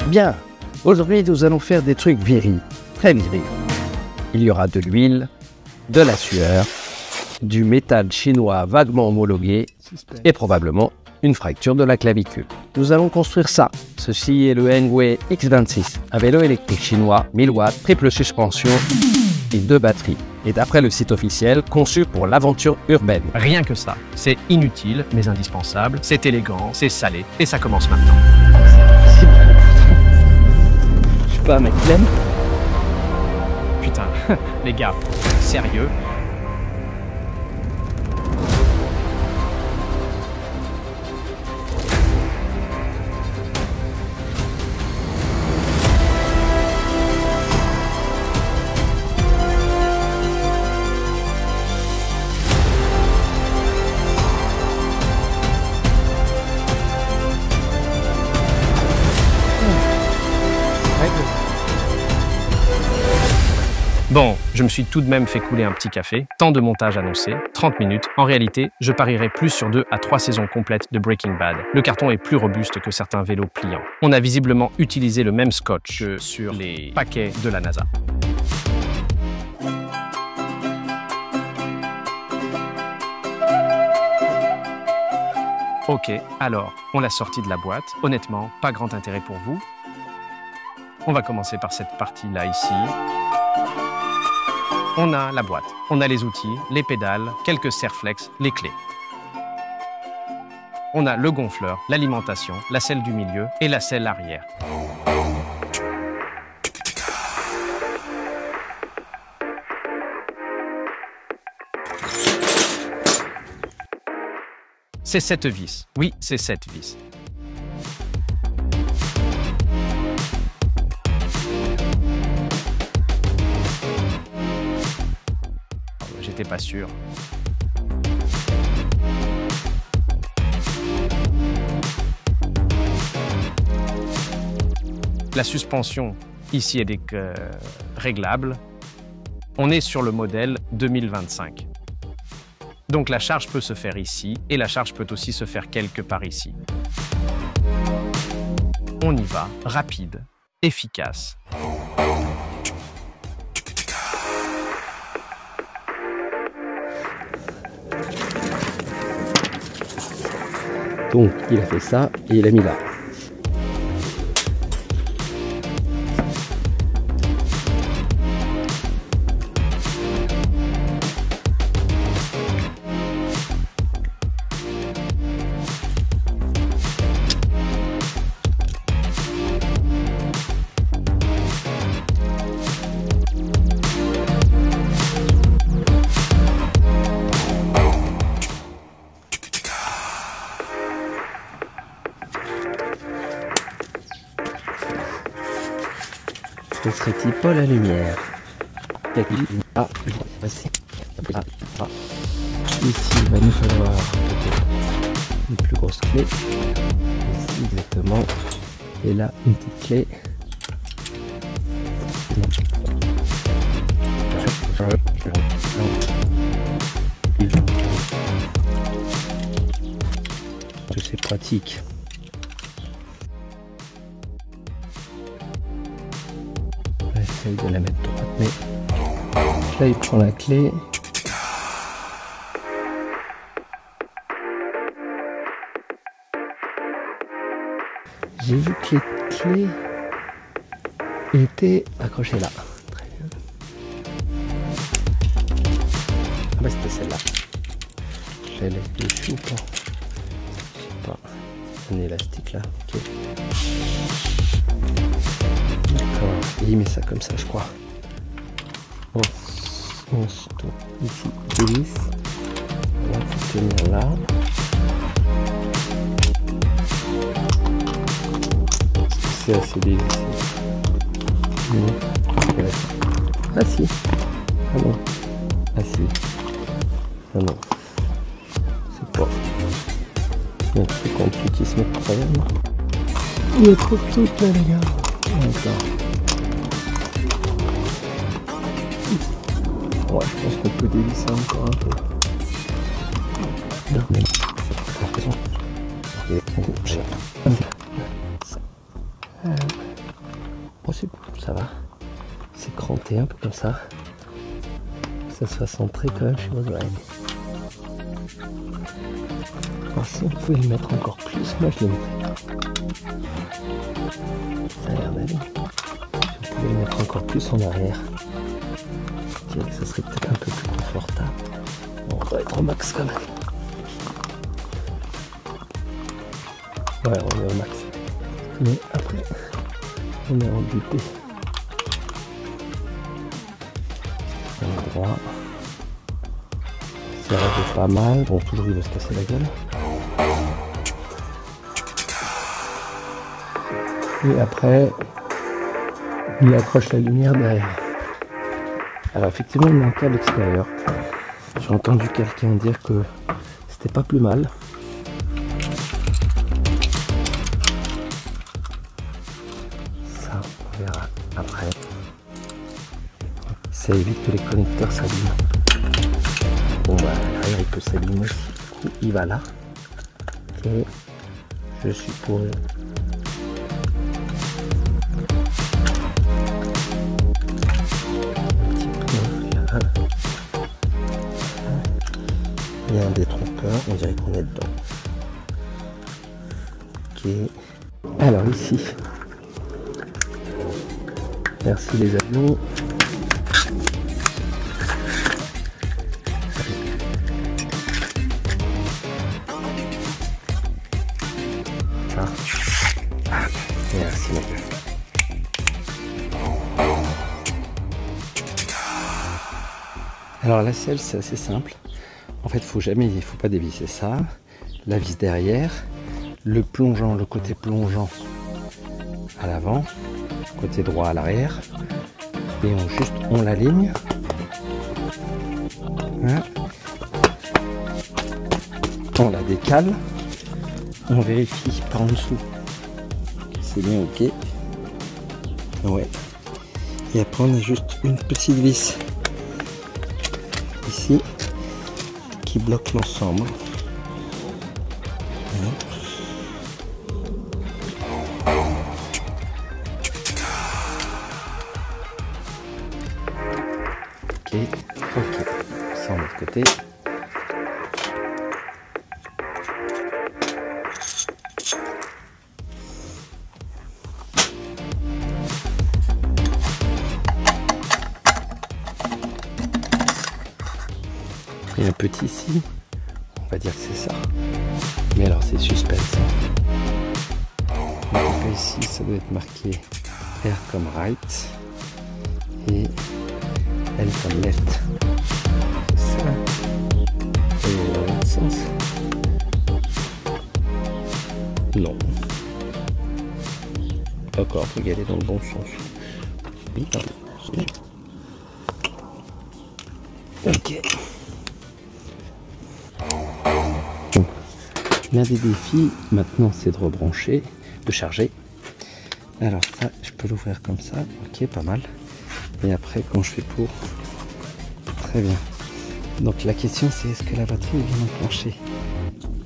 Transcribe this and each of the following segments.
Bien, aujourd'hui nous allons faire des trucs virils, très virils. Il y aura de l'huile, de la sueur, du métal chinois vaguement homologué et probablement une fracture de la clavicule. Nous allons construire ça. Ceci est le Hengwei X26, un vélo électrique chinois, 1000 watts, triple suspension et 2 batteries. Et d'après le site officiel, conçu pour l'aventure urbaine. Rien que ça. C'est inutile, mais indispensable. C'est élégant, c'est salé, et ça commence maintenant. Je suis pas un mec flemme. Putain, les gars, sérieux? Bon, je me suis tout de même fait couler un petit café. Temps de montage annoncé, 30 minutes. En réalité, je parierais plus sur 2 à 3 saisons complètes de Breaking Bad. Le carton est plus robuste que certains vélos pliants. On a visiblement utilisé le même scotch que sur les paquets de la NASA. Ok, alors, on l'a sorti de la boîte. Honnêtement, pas grand intérêt pour vous. On va commencer par cette partie-là ici. On a la boîte, on a les outils, les pédales, quelques serre-flex, les clés. On a le gonfleur, l'alimentation, la selle du milieu et la selle arrière. C'est 7 vis. Oui, c'est 7 vis. J'étais pas sûr. La suspension ici est réglable. On est sur le modèle 2025. Donc la charge peut se faire ici et la charge peut aussi se faire quelque part ici. On y va, rapide, efficace. Donc il a fait ça et il a mis là. Ce serait-il pas la lumière? Ici, il va nous falloir une plus grosse clé. Ici, exactement. Et là, une petite clé. C'est pratique. J'essaye de la mettre droite, mais là il prend la clé. J'ai vu que les clés étaient accrochées là. Très bien. Ah bah c'était celle-là. Je la laisse dessus ou pas? Je sais pas. Un élastique là. Ok. D'accord. Il met ça comme ça, je crois. Bon. Ensuite, ici, des vis. On va tenir là. C'est assez lisse. Ah si. Ah non. Ah si. Ah non. C'est pas. Il y a un truc en dessous qui se met de problème. Il y a trop de trucs là les gars. D'accord. Ouais, je pense qu'on peut dévisser encore un peu. Non, mais... ça va. C'est cranté un peu comme ça. Ça soit centré quand même chez vos oreilles. Alors si on pouvait le mettre encore plus, moi je le mettrais. Ça a l'air d'aller. Si on pouvait le mettre encore plus en arrière, je dirais que ça serait peut-être un peu plus confortable. On va être au max quand même. Ouais, on est au max. Mais après, on est en buté. Droit. Ça reste pas mal. Bon, toujours il va se casser la gueule. Et après, il accroche la lumière derrière. Alors effectivement, il manquait à l'extérieur. J'ai entendu quelqu'un dire que c'était pas plus mal. Ça, on verra après. Ça évite que les connecteurs s'abîment. Bon bah l'arrière il peut s'abîmer aussi. Du coup il va là. Et je suppose il y a un détrompeur, on dirait qu'on est dedans. Ok. Alors ici. Merci les avions. Merci mon gars. Alors la selle c'est assez simple. En fait il faut pas dévisser ça. La vis derrière, le plongeant, le côté plongeant à l'avant, côté droit à l'arrière. Et on l'aligne. Voilà. On la décale. On vérifie par en dessous. C'est bien ok. Ouais. Et après on a juste une petite vis ici qui bloque l'ensemble. Ok, ok. Ça de l'autre côté. Et un petit ici, on va dire que c'est ça. Mais alors c'est suspense. En tout cas ici, ça doit être marqué R comme right et L comme left. C'est ça. Et dans l'autre sens. Non. D'accord, faut y aller dans le bon sens. Oui, pardon. Ok. L'un des défis maintenant c'est de rebrancher, de charger. Alors ça je peux l'ouvrir comme ça, ok, pas mal. Et après quand je fais pour, très bien. Donc la question c'est est-ce que la batterie est bien enclenchée?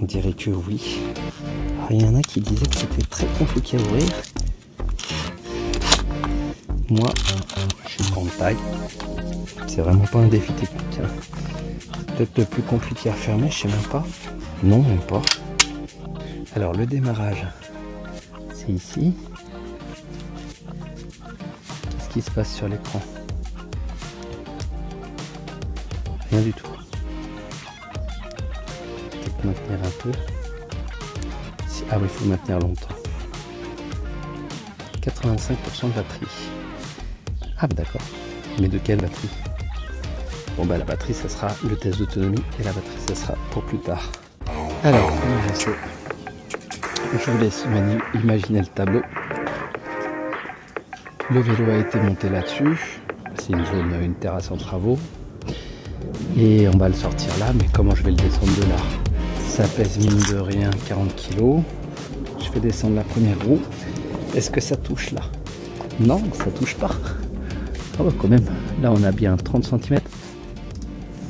On dirait que oui. Alors, il y en a qui disaient que c'était très compliqué à ouvrir. Moi je suis grande taille, c'est vraiment pas un défi technique, hein. Peut-être le plus compliqué à fermer, je sais même pas. Non, même pas. Alors le démarrage, c'est ici. Qu'est-ce qui se passe sur l'écran? Rien du tout. Peut-être maintenir un peu. Ah oui, il faut maintenir longtemps. 85% de batterie. Ah d'accord. Mais de quelle batterie? Bon bah la batterie ça sera le test d'autonomie et la batterie ça sera pour plus tard. Alors, je vous laisse imaginer le tableau. Le vélo a été monté là-dessus. C'est une terrasse en travaux. Et on va le sortir là, mais comment je vais le descendre de là? Ça pèse mine de rien 40 kg. Je fais descendre la première roue. Est-ce que ça touche là? Non, ça touche pas. Ah ouais, quand même. Là, on a bien 30 cm.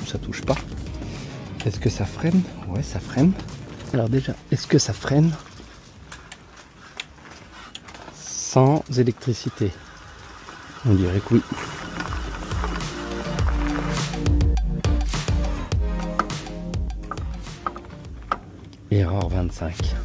Ça touche pas. Est-ce que ça freine? Ouais, ça freine. Alors déjà, est-ce que ça freine sans électricité? On dirait que oui. Erreur 25.